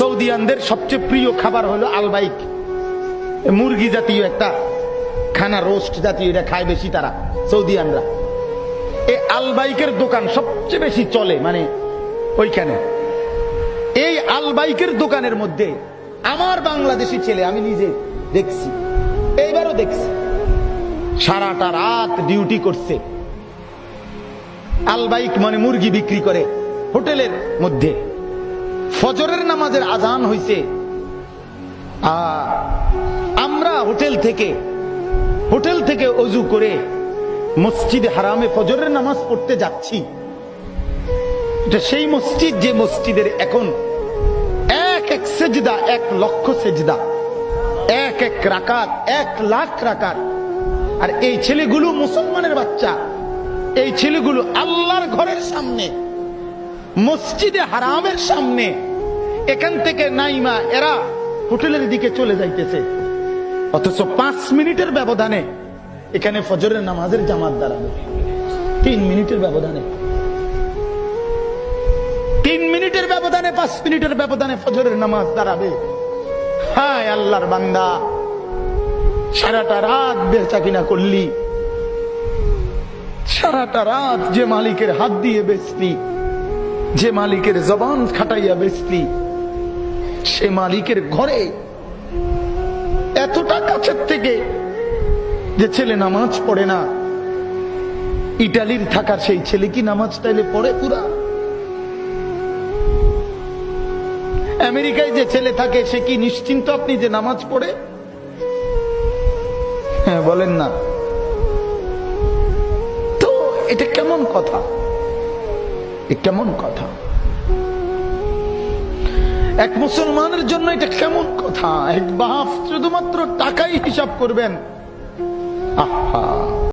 সৌদিয়ানদের সবচেয়ে প্রিয় খাবার হলো আলবাইক, মুরগি জাতীয় একটা খানা, রোস্ট জাতীয়, এটা খায় বেশি তারা সৌদিয়ানরা। এই আলবাইকের দোকান সবচেয়ে বেশি চলে, মানে ওইখানে। এই আলবাইকের দোকানের মধ্যে আমার বাংলাদেশি ছেলে, আমি নিজে দেখছি, এইবারও দেখছি, সারাটা রাত ডিউটি করছে। আলবাইক মানে মুরগি বিক্রি করে হোটেলের মধ্যে। ফজরের নামাজের আজান হইছে, আমরা হোটেল থেকে ওযু করে মসজিদে হারামে ফজরের নামাজ পড়তে যাচ্ছি। এটা সেই মসজিদ যে মসজিদের এখন এক এক সেজদা 1,00,000 সেজদা, এক এক রাকাত 1,00,000 রাকাত। আর এই ছেলেগুলো মুসলমানের বাচ্চা, এই ছেলেগুলো আল্লাহর ঘরের সামনে, মসজিদে হারামের সামনে, এখান থেকে নাইমা এরা হোটেলের দিকে চলে যাইতেছে, অথচ 5 মিনিটের ব্যবধানে এখানে ফজরের নামাজের জামাত দাঁড়াবে। 3 মিনিটের ব্যবধানে, 3 মিনিটের ব্যবধানে, 5 মিনিটের ব্যবধানে ফজরের নামাজ দাঁড়াবে। হায় আল্লাহর বান্দা, সারাটা রাত বেচা কিনা করলি, সারাটা রাত যে মালিকের হাত দিয়ে বেচলি, যে মালিকের জবান খাটাইয়া বেচলি, সে মালিকের ঘরে এতটা কাছের থেকে যে ছেলে নামাজ পড়ে না, ইটালির থাকার সেই ছেলে কি নামাজ তাইলে পড়ে পুরা? আমেরিকায় যে ছেলে থাকে সে কি নিশ্চিন্ত আপনি যে নামাজ পড়ে? হ্যাঁ বলেন না তো, এটা কেমন কথা? কেমন কথা? এক মুসলমানের জন্য এটা কেমন কথা? এক বাপ শুধুমাত্র টাকাই হিসাব করবেন। আহা,